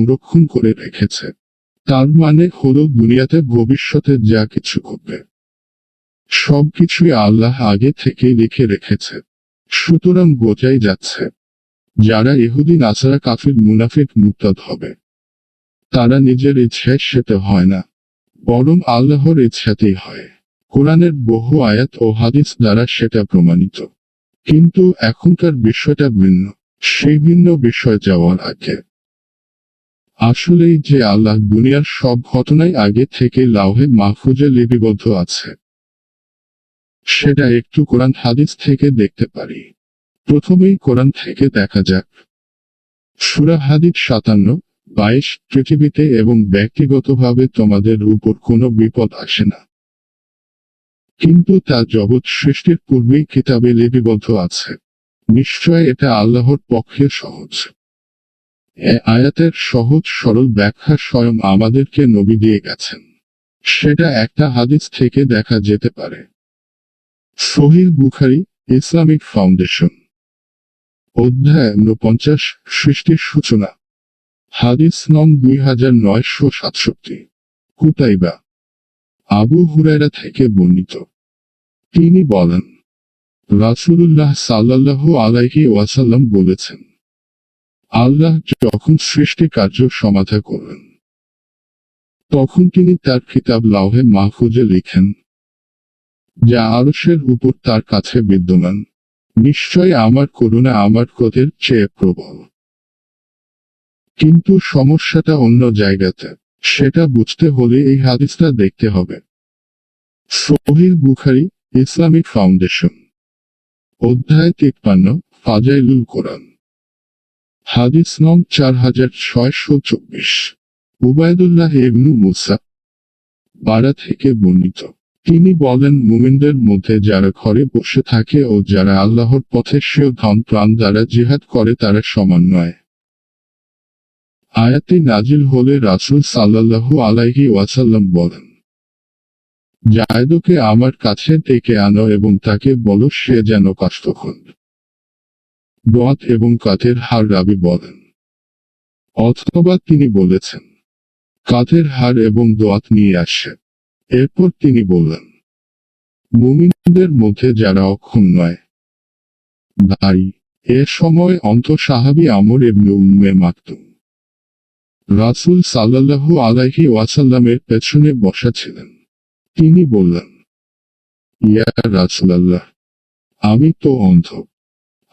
সংরক্ষণ করে রেখেছে। তার মানে হলো দুনিয়াতে ভবিষ্যতে যা কিছু ঘটবে সবকিছুই আল্লাহ আগে থেকেই লিখে রেখেছে। সুতরাং বোঝাই যাচ্ছে যারা ইহুদি নাসারা কাফির মুনাফিক মুরতাদ হবে তারা নিজের ইচ্ছায় সেটা হয় না, বরং আল্লাহর ইচ্ছাতেই হয়। কোরআনের বহু আয়াত ও হাদিস দ্বারা সেটা প্রমাণিত। কিন্তু এখনকার বিষয়টা ভিন্ন। সেই ভিন্ন বিষয় যাওয়ার আগে আসলেই যে আল্লাহ দুনিয়ার সব ঘটনাই আগে থেকে লাউহে মাহফুজে লিপিবদ্ধ আছে সেটা একটু কোরআন হাদিস থেকে দেখতে পারি। প্রথমেই কোরআন থেকে দেখা যাক। সূরা হাদীদ 57-22 পৃথিবীতে এবং ব্যক্তিগতভাবে তোমাদের উপর কোনো বিপদ আসে না, কিন্তু তা জগৎ সৃষ্টির পূর্বেই কিতাবে লিপিবদ্ধ আছে। নিশ্চয় এটা আল্লাহর পক্ষে সহজ। এ আয়াতের সহজ সরল ব্যাখ্যা স্বয়ং আমাদেরকে নবী দিয়ে গেছেন। সেটা একটা হাদিস থেকে দেখা যেতে পারে। সহিহ বুখারী, ইসলামিক ফাউন্ডেশন, অধ্যায় 49, সৃষ্টির সূচনা, হাদিস নং 2967। কুতাইবা আবু হুরায়রা থেকে বর্ণিত, তিনি বলেন, রাসূলুল্লাহ সাল্লাল্লাহু আলাইহি ওয়াসাল্লাম বলেছেন, আল্লাহ যখন সৃষ্টি কার্য সমাধা করলেন তখন তিনি তার কিতাব লাউহে মাহফুজে লিখেন, যা আরশের উপর তার কাছে বিদ্যমান। নিশ্চয় আমার করুণা আমার ক্রোধের চেয়ে প্রবল। কিন্তু সমস্যাটা অন্য জায়গাতে। সেটা বুঝতে হলে এই হাদিসটা দেখতে হবে। সহিহ বুখারী, ইসলামিক ফাউন্ডেশন, অধ্যায় 53, ফাজাইলুল কোরআন, হাদিস নং 4624। উবায়দুল্লাহ ইবনু মুসা বারা থেকে বর্ণিত, তিনি বলেন, মুমিনদের মধ্যে যারা ঘরে বসে থাকে ও যারা আল্লাহর পথে স্বীয় ধন প্রাণ দ্বারা জিহাদ করে তারা সমান নয়। আয়াতটি নাজিল হলে রাসূল সাল্লাল্লাহু আলাইহি ওয়াসাল্লাম বলেন, জায়দকে আমার কাছে ডেকে আনো এবং তাকে বলো সে যেন কাষ্ঠখণ্ড, দোয়াত এবং কাঠের হাড় রাবি বলেন। অথবা তিনি বলেছেন, কাঠের হাড় এবং দোয়াত নিয়ে আসে। এরপর তিনি বললেন, মুমিনদের মধ্যে যারা অক্ষম নয়। ভাই, এ সময় সাহাবী আমর ইবনে উম্মে মাকতুম রাসূল সাল্লাল্লাহু আলাইহি ওয়াসাল্লামের পেছনে বসা ছিলেন। তিনি বললেন, ইয়া রাসূলাল্লাহ, আমি তো অন্ধ,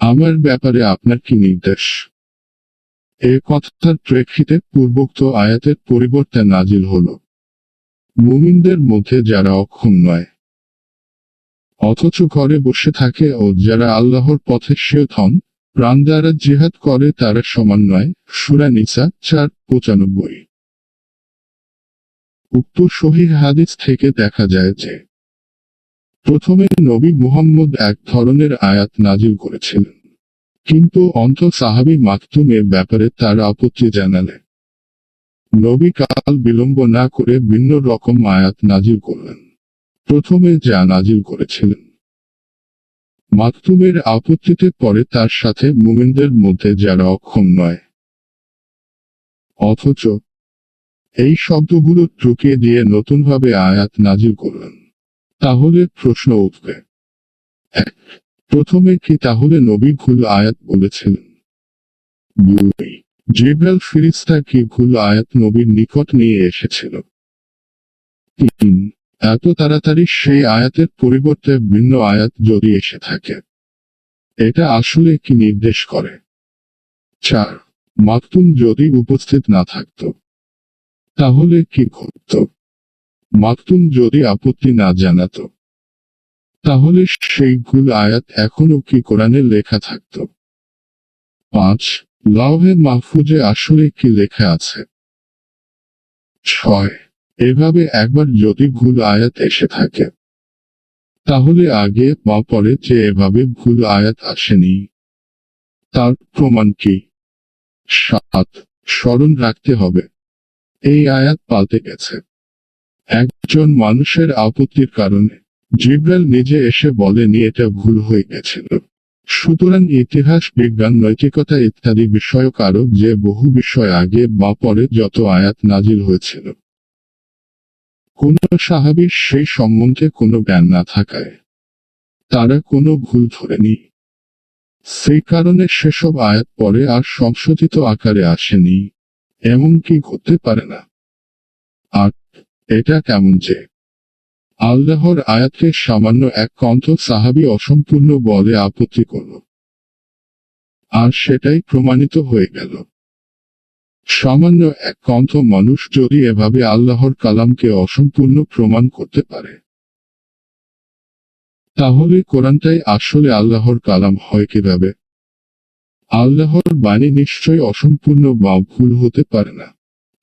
আমার ব্যাপারে আপনার কি নির্দেশ? এ কথার প্রেক্ষিতে পূর্বোক্ত আয়াতের পরিবর্তে নাজিল হল, মুমিনদের মধ্যে যারা অক্ষম নয় অথচ ঘরে বসে থাকে ও যারা আল্লাহর পথে স্বীয় ধন প্রাণ দ্বারা জিহাদ করে তারা সমান নয়। সূরা নিসা 4:95। উক্ত সহিহ হাদিস থেকে দেখা যায় যে প্রথমে নবী মুহাম্মদ এক ধরনের আয়াত নাজিল করেছিলেন, কিন্তু সাহাবী মাকতুম এর ব্যাপারে তার আপত্তি জানালে নবী কাল বিলম্ব না করে ভিন্ন রকম আয়াত নাজিল করলেন। প্রথমে যা নাজিল করেছিলেন মাকতুমের আপত্তিতে পরে তার সাথে মুমিনদের মধ্যে যারা অক্ষম নয়। অথচ এই শব্দগুলো ঢুকিয়ে দিয়ে নতুনভাবে আয়াত নাজিল করলেন। তাহলে প্রশ্ন উঠবে, প্রথমে কি তাহলে নবী ভুল আয়াত বলেছিলেন? 2. জিবরাইল ফেরেশতা কি ভুল আয়াত নবীর নিকট নিয়ে এসেছিল? 3. এত তাড়াতাড়ি সেই আয়াতের পরিবর্তে ভিন্ন আয়াত যদি এসে থাকে এটা আসলে কি নির্দেশ করে? 4. মাকতুম যদি উপস্থিত না থাকত তাহলে কি ঘটত? মাকতুম যদি আপত্তি না জানাতো তাহলে সেই ভুল আয়াত এখনো কি কোরআনে লেখা থাকত? 5. লাউহে মাহফুজে আসলে কি লেখা আছে? 6. এভাবে একবার যদি ভুল আয়াত এসে থাকে তাহলে আগে বা পরে যে এভাবে ভুল আয়াত আসেনি তার প্রমাণ কি? 7. স্মরণ রাখতে হবে এই আয়াত পাল্টে গেছে একজন মানুষের আপত্তির কারণে। জিবরাইল নিজে এসে বলেনি এটা ভুল হয়ে গেছিল। সুতরাং ইতিহাস, বিজ্ঞান, নৈতিকতা ইত্যাদি বিষয়ক আরো যে বহু বিষয় আগে বা পরে যত আয়াত নাজিল হয়েছিল, কোন সাহাবীর সেই সম্বন্ধে কোনো জ্ঞান না থাকায় তারা কোনো ভুল ধরেনি। সেই কারণে সেসব আয়াত পরে আর সংশোধিত আকারে আসেনি, এমনকি ঘটতে পারে না। আর এটা কেমন যে আল্লাহর আয়াতকে সামান্য এক কণ্ঠ সাহাবী অসম্পূর্ণ বলে আপত্তি করল, আর সেটাই প্রমাণিত হয়ে গেল। সামান্য এক কণ্ঠ মানুষ যদি এভাবে আল্লাহর কালামকে অসম্পূর্ণ প্রমাণ করতে পারে, তাহলে কোরআনটাই আসলে আল্লাহর কালাম হয় কিভাবে? আল্লাহর বাণী নিশ্চয় অসম্পূর্ণ বা ভুল হতে পারে না,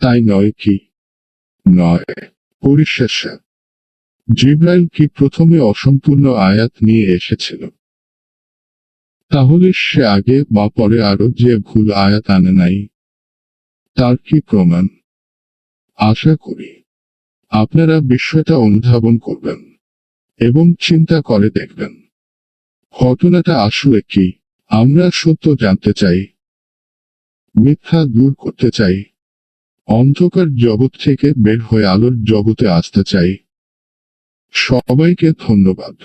তাই নয় কি? নয়। পরিশেষে জিবরাইল কি প্রথমে অসম্পূর্ণ আয়াত নিয়ে এসেছিল? তাহলে সে আগে বা পরে আরো যে ভুল আয়াত আনে নাই, তার কি প্রমাণ? আশা করি আপনারা বিষয়টা অনুধাবন করবেন এবং চিন্তা করে দেখবেন ঘটনাটা আসলে কি। আমরা সত্য জানতে চাই, মিথ্যা দূর করতে চাই, অন্ধকার জগৎ থেকে বের হয়ে আলোর জগতে আসতে চাই। সবাইকে ধন্যবাদ।